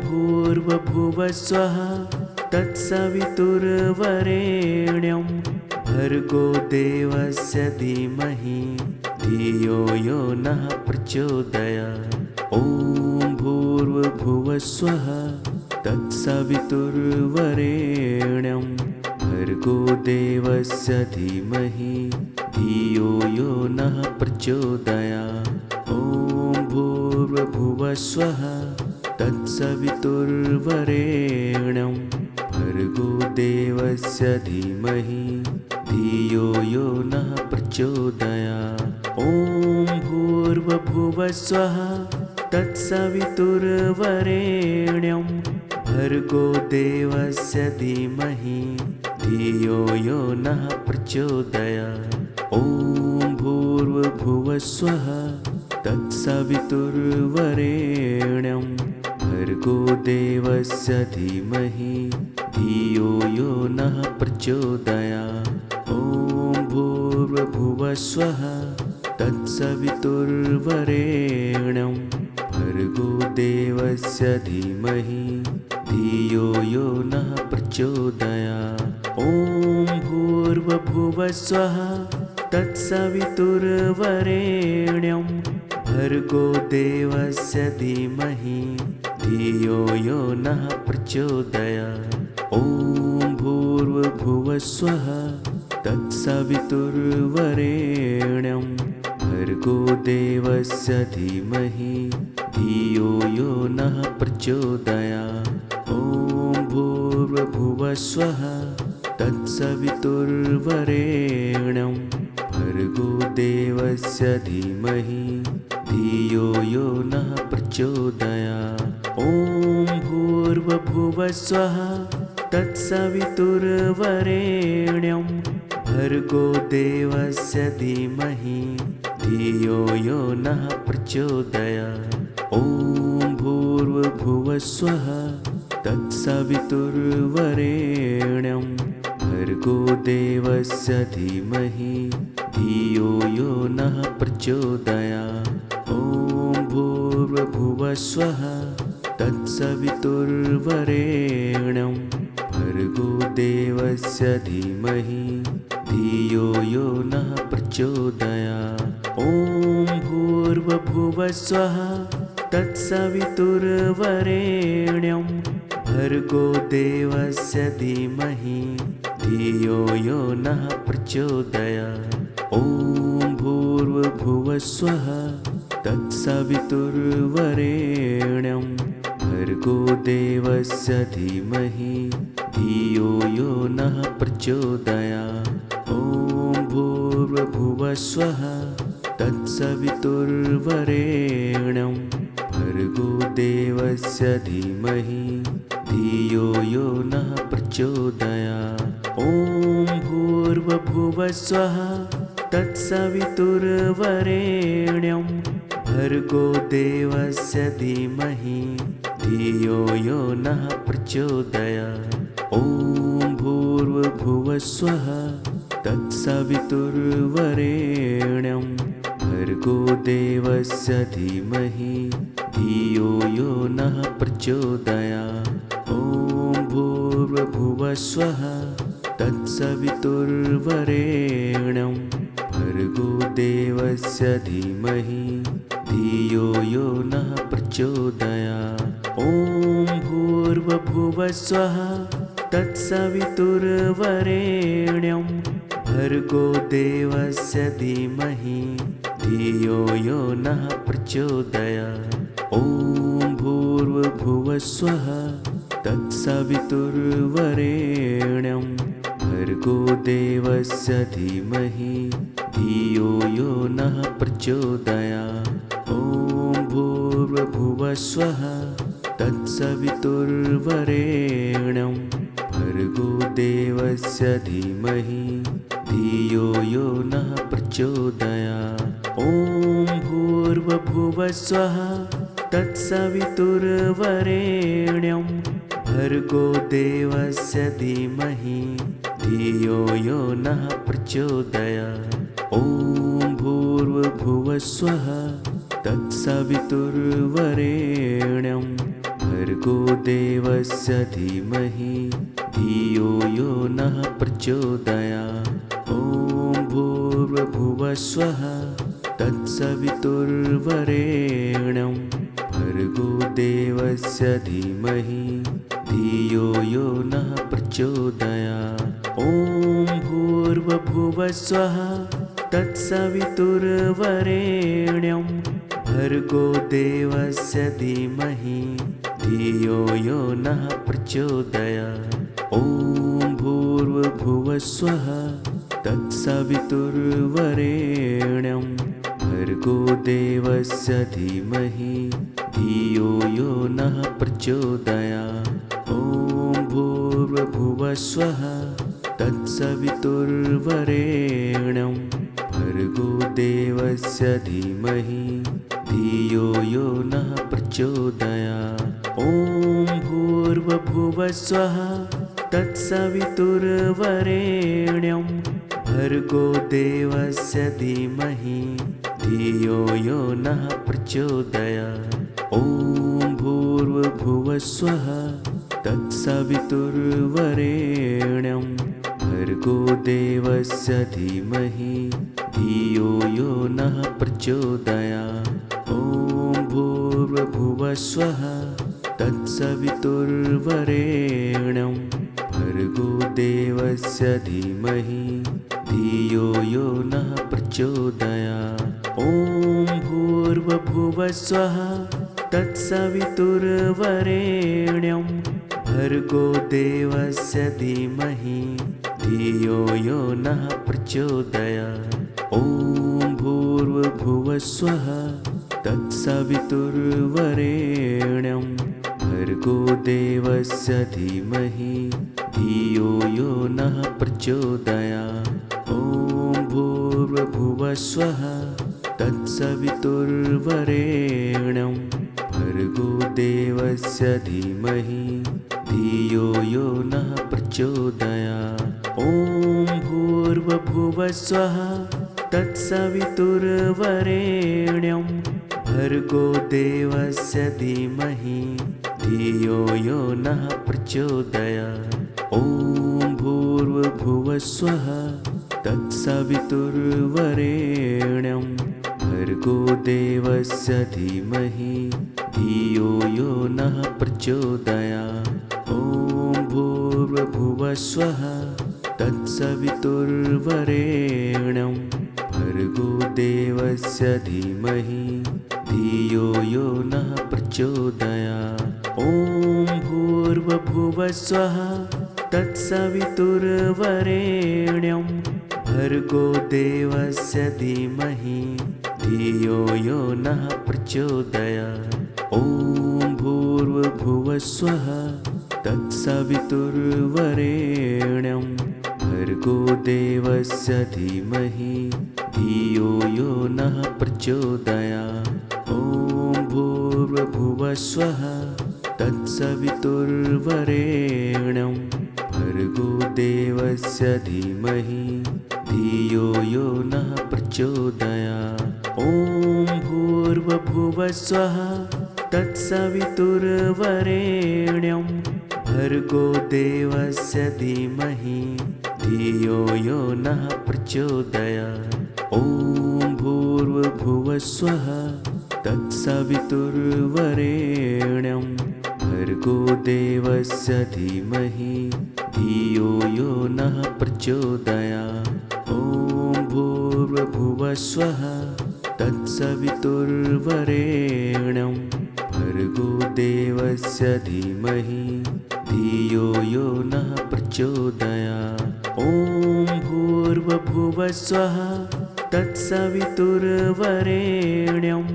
भूर्भुवस्सुवः तत्सवितुर्वरेण्यं भर्गो देवस्य धीमहि धियो यो नः प्रचोदयात्। ॐ भूर्भुवस्सुवः तत्सवितुर्वरेण्यं भर्गो देवस्य धीमहि धियो यो नः प्रचोदयात्। ॐ भूर्भुवस्सुवः तत्सवितुर्वरेण्यं भर्गो देवस्य धीमहि धियो यो नः प्रचोदयात्। ॐ भूर्भुवस्सुवः तत्सवितुर्वरेण्यं भर्गो देवस्य धीमहि धियो यो नः प्रचोदयात्। ॐ भूर्भुवस्सुवः तत्सवितुर्वरेण्यं भर्गो देवस्य धीमहि धियो यो नः प्रचोदयात्। ॐ भूर्भुवस्सुवः तत्सवितुर्वरेण्यं भर्गो देवस्य धीमहि धियो यो नः प्रचोदयात्। ॐ भूर्भुवस्सुवः तत्सवितुर्वरेण्यं भर्गो देवस्य धीमहि धियो यो नः प्रचोदयात्। ॐ भूर्भुवस्सुवः तत्सवितुर्वरेण्यं भर्गो देवस्य धीमहि धियो यो नः प्रचोदयात्। ॐ भूर्भुवस्सुवः तत्सवितुर्वरेण्यं भर्गो देवस्य धीमहि धियो यो नः प्रचोदयात्। ॐ भूर्भुवस्सुवः तत्सवितुर्वरेण्यं भर्गो देवस्य धीमहि धियो यो नः प्रचोदयात्। ॐ भूर्भुवस्सुवः तत्सवितुर्वरेण्यं भर्गो देवस्य धीमहि धियो यो नः प्रचोदयात्। ॐ भूर्भुवस्सुवः तत्सवितुर्वरेण्यं भर्गो देवस्य धीमहि धियो यो नः प्रचोदयात्। ॐ भूर्भुवस्सुवः तत्सवितुर्वरेण्यं भर्गो देवस्य धीमहि धियो यो नः प्रचोदयात्। ॐ भूर्भुवस्वः तत्सवितुर्वरेण्यं भर्गो देवस्य धीमहि धियो यो नः प्रचोदयात्। ॐ भूर्भुवस्वः तत्सवितुर्वरेण्यं भर्गो देवस्य धीमहि धियो यो नः प्रचोदयात्। ॐ भूर्भुवस्वः तत्सवितुर्वरेण्यं भर्गो देवस्य धीमहि धियो यो नः प्रचोदयात्। ॐ भूर्भुवस्वः तत्सवितुर्वरेण्यं भर्गो देवस्य धीमहि धियो यो नः प्रचोदयात्। ॐ भूर्भुवस्वः तत्सवितुर्वरेण्यं भर्गो देवस्य धीमहि धियो यो नः प्रचोदयात्। ॐ भूर्भुवस्वः तत्सवितुर्वरेण्यं भर्गो देवस्य धीमहि धियो यो नः प्रचोदयात्। ॐ भूर्भुवस्वः तत्सवितुर्वरेण्यं भर्गो देवस्य धीमहि धियो यो नः प्रचोदयात्। ॐ भूर्भुवस्वः तत्सवितुर्वरेण्यं भर्गो देवस्य धीमहि धियो यो नः प्रचोदयात्। ॐ भूर्भुवस्वः तत्सवितुर्वरेण्यं भर्गो देवस्य धीमहि धियो यो नः प्रचोदयात्। ॐ भूर्भुवस्वः तत्सवितुर्वरेण्यं भर्गो देवस्य धीमहि धियो यो नः प्रचोदयात्। ॐ भूर्भुवस्वः तत्सवितुर्वरेण्यं भर्गो देवस्य धीमहि धियो यो नः प्रचोदयात्। ॐ भूर्भुवस्वः तत्सवितुर्वरेण्यं भर्गो देवस्य धीमहि धियो यो नः प्रचोदयात्। ॐ भूर्भुवस्वः तत्सवितुर्वरेण्यं भर्गो देवस्य धीमहि धियो यो नः प्रचोदयात्। ॐ भूर्भुवस्वः तत्सवितुर्वरेण्यं भर्गो देवस्य धीमहि धियो यो नः प्रचोदयात्। ॐ भूर्भुवस्वः तत्सवितुर्वरेण्यं भर्गो देवस्य धीमहि धियो यो नः प्रचोदयात्। ॐ भूर्भुवस्वः तत्सवितुर्वरेण्यं भर्गो देवस्य धीमहि धियो यो नः प्रचोदयात्। ॐ भूर्भुवस्वः तत्सवितुर्वरेण्यं भर्गो देवस्य धीमहि धियो यो नः प्रचोदयात्। ॐ भूर्भुवस्वः तत्सवितुर्वरेण्यं भर्गो देवस्य धीमहि धियो यो नः प्रचोदयात्। ॐ भूर्भुवस्वः तत्सवितुर्वरेण्यं भर्गो देवस्य धीमहि धियो यो नः प्रचोदयात्। ॐ भूर्भुवस्वः तत्सवितुर्वरेण्यं भर्गो देवस्य धीमहि धियो यो नः प्रचोदयात्। ॐ भूर्भुवस्वः तत्सवितुर्वरेण्यं भर्गो देवस्य धीमहि धियो यो नः प्रचोदयात्। ॐ भूर्भुवस्वः तत्सवितुर्वरेण्यं भर्गो देवस्य धीमहि धियो यो नः प्रचोदयात्। ॐ भूर्भुवस्वः तत्सवितुर्वरेण्यं भर्गो देवस्य देवस्य धीमहि धियो यो नः प्रचोदयात्। ॐ भूर्भुवस्सुवः तत्सवितुर्वरेण्यं भर्गो देवस्य धीमहि धियो यो नः प्रचोदयात्। ॐ भूर्भुवस्सुवः तत्सवितुर्वरेण्यं भर्गो देवस्य धीमहि धियो यो नः प्रचोदयात्। ॐ भूर्भुवस्सुवः तत्सवितुर्वरेण्यं भर्गो देवस्य धीमहि धियो यो नः प्रचोदयात्। ॐ भूर्भुवस्सुवः तत्सवितुर्वरेण्यं भर्गो देवस्य धीमहि धियो यो नः प्रचोदयात्। ॐ भूर्भुवस्सुवः तत्सवितुर्वरेण्यं भर्गो देवस्य धीमहि धियो यो नः प्रचोदयात्। ॐ भूर्भुवस्सुवः तत्सवितुर्वरेण्यं भर्गो देवस्य धीमहि धियो यो नः प्रचोदयात्। ॐ भूर्भुवस्सुवः तत्सवितुर्वरेण्यं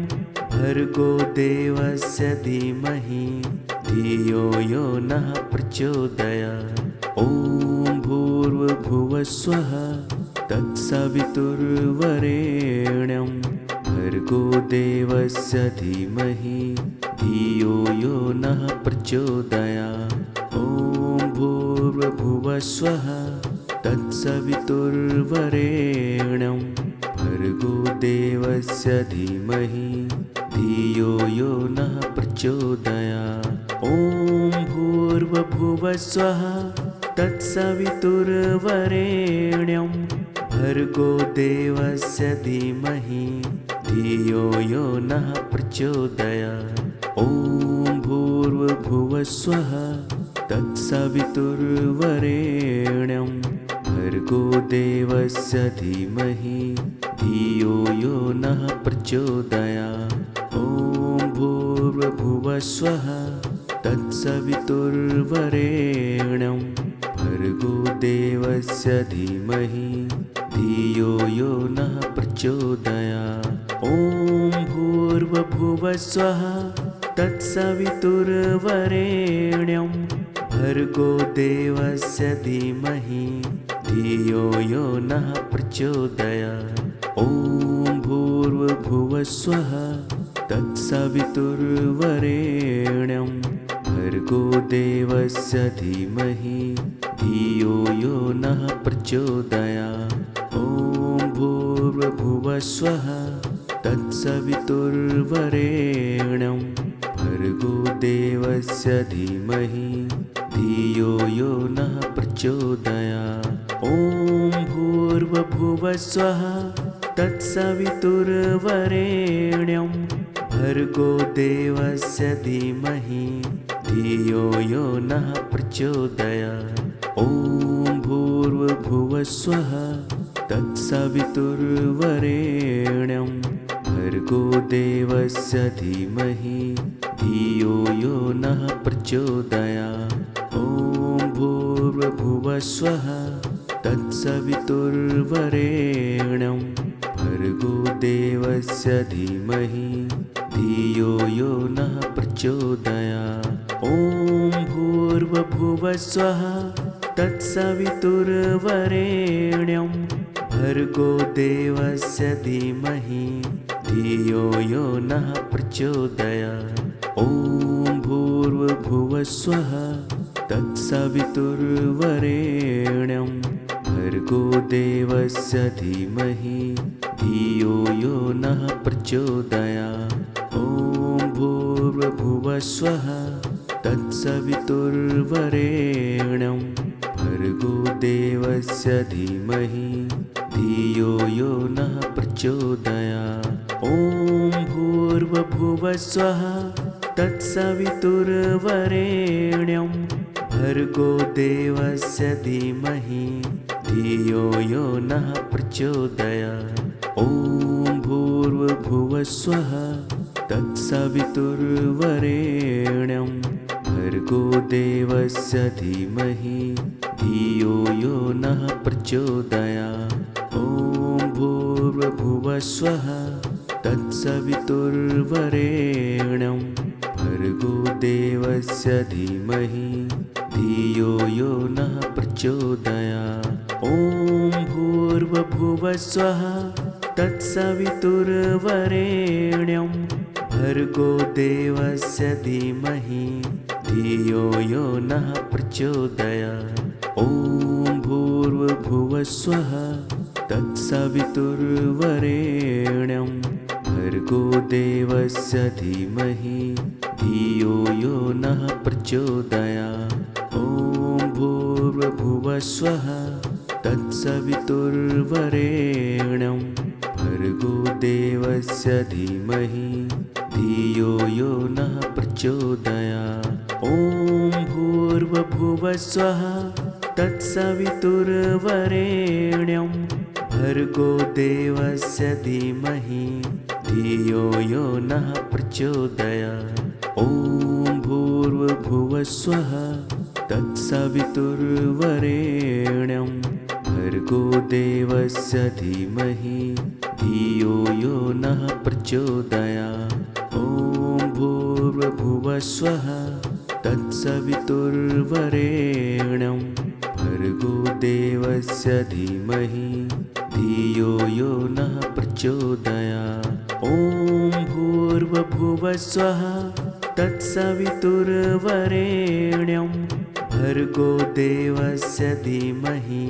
भर्गो देवस्य धीमहि धियो यो नः प्रचोदयात्। ॐ भूर्भुवस्सुवः तत्सवितुर्वरेण्यं भर्गो देवस्य धीमहि धियो यो नः प्रचोदयात्। ॐ भूर्भुवस्सुवः तत्सवितुर्वरेण्यं भर्गो देवस्य धीमहि धियो यो नः प्रचोदयात्। ॐ भूर्भुवस्सुवः तत्सवितुर्वरेण्यं भर्गो देवस्य धीमहि धियो यो नः प्रचोदयात्। ॐ भूर्भुवस्सुवः तत्सवितुर्वरेण्यं भर्गो देवस्य धीमहि धियो यो नः प्रचोदयात्। ॐ भूर्भुवस्सुवः तत्सवितुर्वरेण्यं भर्गो देवस्य धीमहि धियो यो नः प्रचोदयात्। ॐ भूर्भुवस्सुवः तत्सवितुर्वरेण्यं भर्गो देवस्य धीमहि धियो यो नः प्रचोदयात्। ॐ भूर्भुवस्सुवः तत्सवितुर्वरेण्यं भर्गो देवस्य धीमहि धियो यो नः प्रचोदयात्। ॐ भूर्भुवस्सुवः तत्सवितुर्वरेण्यं भर्गो देवस्य धीमहि धियो यो नः प्रचोदयात्। ॐ भूर्भुवस्सुवः तत्सवितुर्वरेण्यं भर्गो देवस्य धीमहि धियो यो नः प्रचोदयात्। ॐ भूर्भुवस्सुवः तत्सवितुर्वरेण्यं भर्गो देवस्य धीमहि धियो यो नः प्रचोदयात्। ॐ भूर्भुवस्सुवः तत्सवितुर्वरेण्यं भर्गो देवस्य धीमहि धियो यो नः प्रचोदयात्। ॐ भूर्भुवस्सुवः तत्सवितुर्वरेण्यं भर्गो देवस्य धीमहि धियो यो नः प्रचोदयात्। ॐ भूर्भुवस्सुवः तत्सवितुर्वरेण्यं भर्गो देवस्य धीमहि धियो यो नः प्रचोदयात्। ॐ भूर्भुवस्सुवः तत्सवितुर्वरेण्यं भर्गो देवस्य धीमहि धियो यो नः प्रचोदयात्। ॐ भूर्भुवस्सुवः तत्सवितुर्वरेण्यं भर्गो देवस्य धीमहि धियो यो नः प्रचोदयात्। ॐ भूर्भुवस्सुवः भूर्भुवस्वः तत्सवितुर्वरेण्यं भर्गो देवस्य धीमहि धियो यो नः प्रचोदयात्। ॐ भूर्भुवस्वः तत्सवितुर्वरेण्यं भर्गो देवस्य धीमहि धियो यो नः प्रचोदयात्। ॐ भूर्भुवस्वः तत्सवितुर्वरेण्यं भर्गो देवस्य धीमहि धियो यो नः प्रचोदयात्। ॐ भूर्भुवस्वः तत्सवितुर्वरेण्यं भर्गो देवस्य धीमहि धियो यो नः प्रचोदयात्। ॐ भूर्भुवस्वः तत्सवितुर्वरेण्यं भर्गो देवस्य धीमहि धियो यो नः प्रचोदयात्। ॐ भूर्भुवस्वः तत्सवितुर्वरेण्यं भर्गो देवस्य धीमहि धियो यो नः प्रचोदयात्। ॐ भूर्भुवस्वः तत्सवितुर्वरेण्यं भर्गो देवस्य धीमहि धियो यो नः प्रचोदयात्। ॐ भूर्भुवस्वः तत्सवितुर्वरेण्यं भर्गो देवस्य धीमहि धियो यो नः प्रचोदयात्। ॐ भूर्भुवस्वः तत्सवितुर्वरेण्यं भर्गो देवस्य धीमहि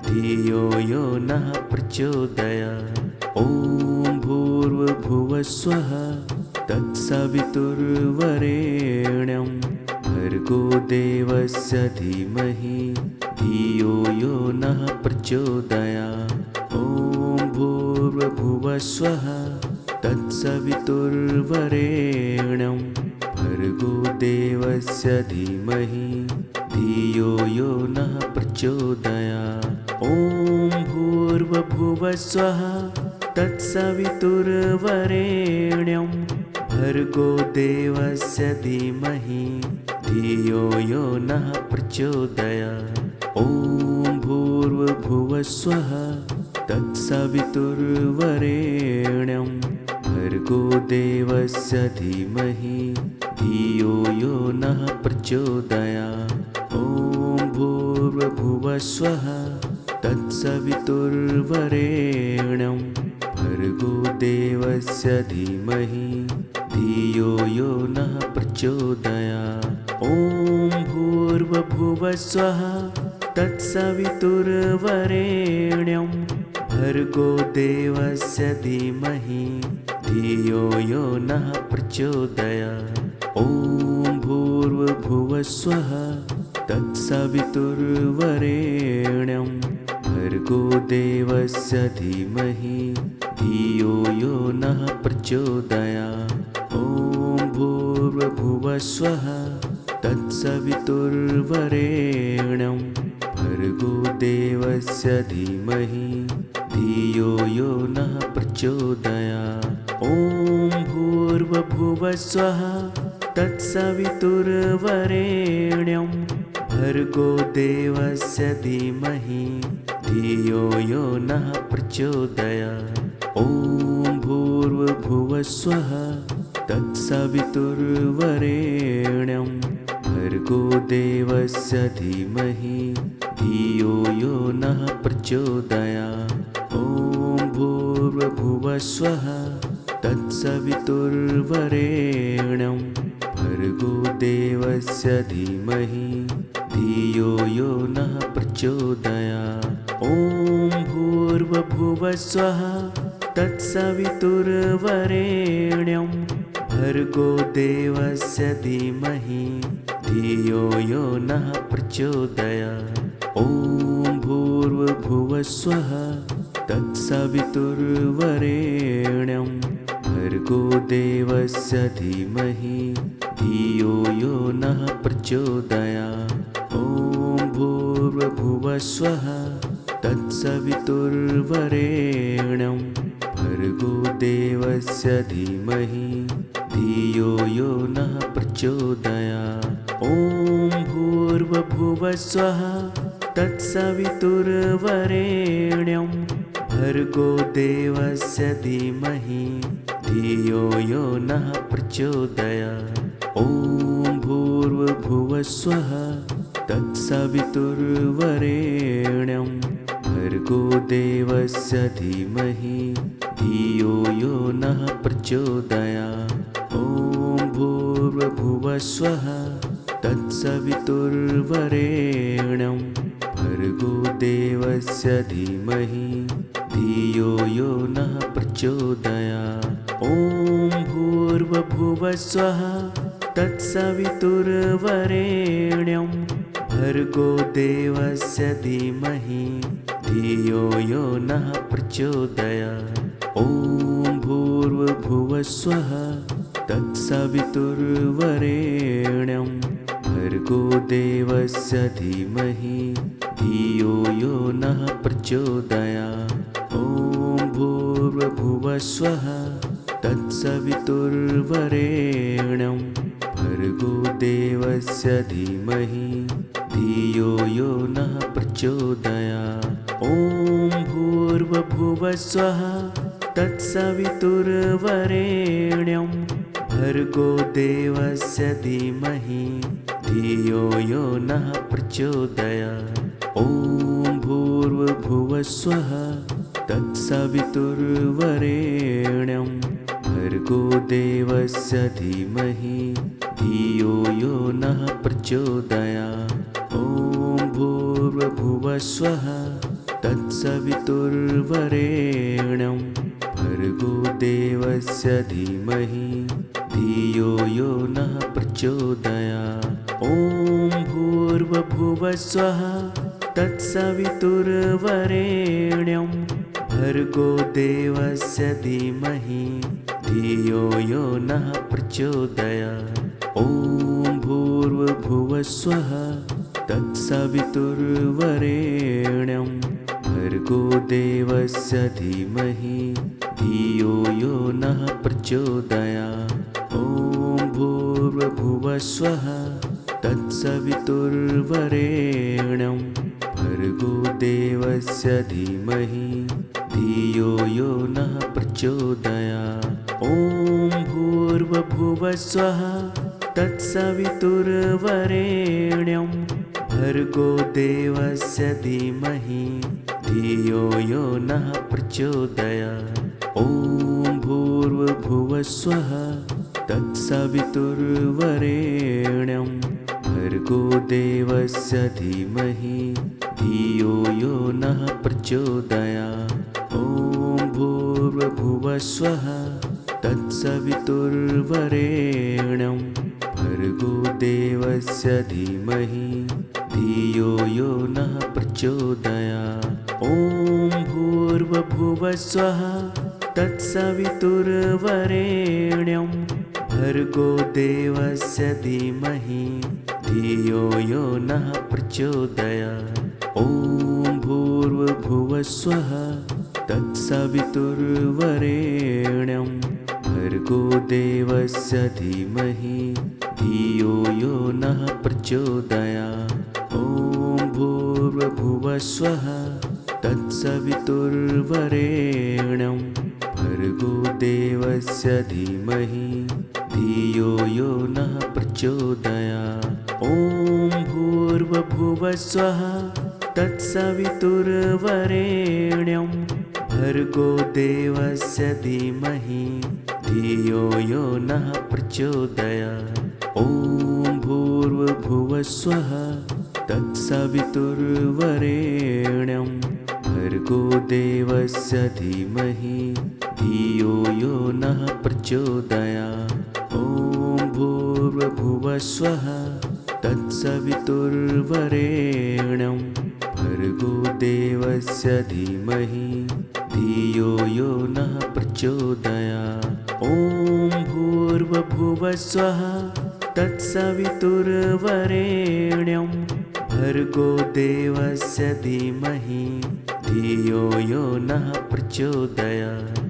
धियो यो नः प्रचोदयात्। ॐ भूर्भुवस्वः तत्सवितुर्वरेण्यं भर्गो देवस्य धीमहि धियो यो नः प्रचोदयात्। ॐ भूर्भुवस्वः तत्सवितुर्वरेण्यं भर्गो देवस्य धीमहि धियो यो नः प्रचोदयात्। ॐ भूर्भुवस्वः तत्सवितुर्वरेण्यं भर्गो देवस्य धीमहि धियो यो नः प्रचोदयात्। ॐ भूर्भुवस्वः तत्सवितुर्वरेण्यं भर्गो देवस्य धीमहि धियो यो नः प्रचोदयात्। ॐ भूर्भुवस्वः तत्सवितुर्वरेण्यं भर्गो देवस्य धीमहि धियो यो नः प्रचोदयात्। ॐ भूर्भुवस्वः तत्सवितुर्वरेण्यं भर्गो देवस्य धीमहि धियो यो नः प्रचोदयात्। ॐ भूर्भुवस्वः तत्सवितुर्वरेण्यं भर्गो देवस्य धीमहि धियो यो नः प्रचोदयात्। ॐ भूर्भुवस्वः तत्सवितुर्वरेण्यं भर्गो देवस्य धीमहि धियो यो नः प्रचोदयात्। ॐ भूर्भुवस्वः तत्सवितुर्वरेण्यं भर्गो देवस्य धीमहि धियो यो नः प्रचोदयात्। ॐ भूर्भुवस्वः तत्सवितुर्वरेण्यं भर्गो देवस्य धीमहि धियो यो नः प्रचोदयात्। ॐ भूर्भुवस्वः तत्सवितुर्वरेण्यं भर्गो देवस्य धीमहि धियो यो नः प्रचोदयात्। ॐ भूर्भुवस्वः तत्सवितुर्वरेण्यं भर्गो देवस्य धीमहि धियो यो नः प्रचोदयात्। ॐ भूर्भुवस्वः तत्सवितुर्वरेण्यं भर्गो देवस्य धीमहि धियो यो नः प्रचोदयात्। ॐ भूर्भुवस्वः तत्सवितुर्वरेण्यं भर्गो देवस्य देवस्य धीमहि धियो यो नः प्रचोदयात्। ॐ भूर्भुवस्सुवः तत्सवितुर्वरेण्यं भर्गो देवस्य धीमहि धियो यो नः प्रचोदयात्। ॐ भूर्भुवस्सुवः तत्सवितुर्वरेण्यं भर्गो देवस्य धीमहि धियो यो नः प्रचोदयात्। ॐ भूर्भुवस्सुवः तत्सवितुर्वरेण्यं भर्गो देवस्य धीमहि धियो यो नः प्रचोदयात्। ॐ भूर्भुवस्सुवः तत्सवितुर्वरेण्यं भर्गो देवस्य धीमहि धियो यो नः प्रचोदयात्। ॐ भूर्भुवस्सुवः तत्सवितुर्वरेण्यं भर्गो देवस्य धीमहि धियो यो नः प्रचोदयात्। ॐ भूर्भुवस्सुवः तत्सवितुर्वरेण्यं भर्गो देवस्य धीमहि धियो यो नः प्रचोदयात्। ॐ भूर्भुवस्सुवः तत्सवितुर्वरेण्यं भर्गो देवस्य धीमहि धियो यो नः प्रचोदयात्। ॐ भूर्भुवस्सुवः तत्सवितुर्वरेण्यं भर्गो देवस्य धीमहि धियो यो नः प्रचोदयात्। ॐ भूर्भुवस्सुवः तत्सवितुर्वरेण्यं भर्गो देवस्य धीमहि धियो यो नः प्रचोदयात्। ॐ भूर्भुवस्सुवः तत्सवितुर्वरेण्यं भर्गो देवस्य धीमहि धियो यो नः प्रचोदयात्। ॐ भूर्भुवस्सुवः तत्सवितुर्वरेण्यं भर्गो देवस्य धीमहि धियो यो नः प्रचोदयात्। ॐ भूर्भुवस्सुवः तत्सवितुर्वरेण्यं भर्गो देवस्य धीमहि धियो यो नः प्रचोदयात्। ॐ भूर्भुवस्सुवः तत्सवितुर्वरेण्यं भर्गो देवस्य धीमहि धियो यो नः प्रचोदयात्। ॐ भूर्भुवस्सुवः तत्सवितुर्वरेण्यं भर्गो देवस्य धीमहि धियो यो नः प्रचोदयात्। ॐ भूर्भुवस्सुवः तत्सवितुर्वरेण्यं भर्गो देवस्य धीमहि धियो यो नः प्रचोदयात्। ॐ भूर्भुवस्सुवः तत्सवितुर्वरेण्यं भर्गो देवस्य धीमहि धियो यो नः प्रचोदयात्। ॐ भूर्भुवस्सुवः तत्सवितुर्वरेण्यं भर्गो देवस्य धीमहि धियो यो नः प्रचोदयात्। ॐ भूर्भुवस्सुवः तत्सवितुर्वरेण्यं भर्गो देवस्य धीमहि धियो यो नः प्रचोदयात्। ॐ भूर्भुवस्सुवः तत्सवितुर्वरेण्यं भर्गो देवस्य धीमहि धियो यो नः प्रचोदयात्। ॐ भूर्भुवस्सुवः तत्सवितुर्वरेण्यं भर्गो देवस्य धीमहि धियो यो नः प्रचोदयात्। ॐ भूर्भुवस्सुवः तत्सवितुर्वरेण्यं भर्गो देवस्य धीमहि धियो यो नः प्रचोदयात्। ॐ भूर्भुवस्सुवः तत्सवितुर्वरेण्यं भर्गो देवस्य धीमहि धियो यो नः प्रचोदयात्।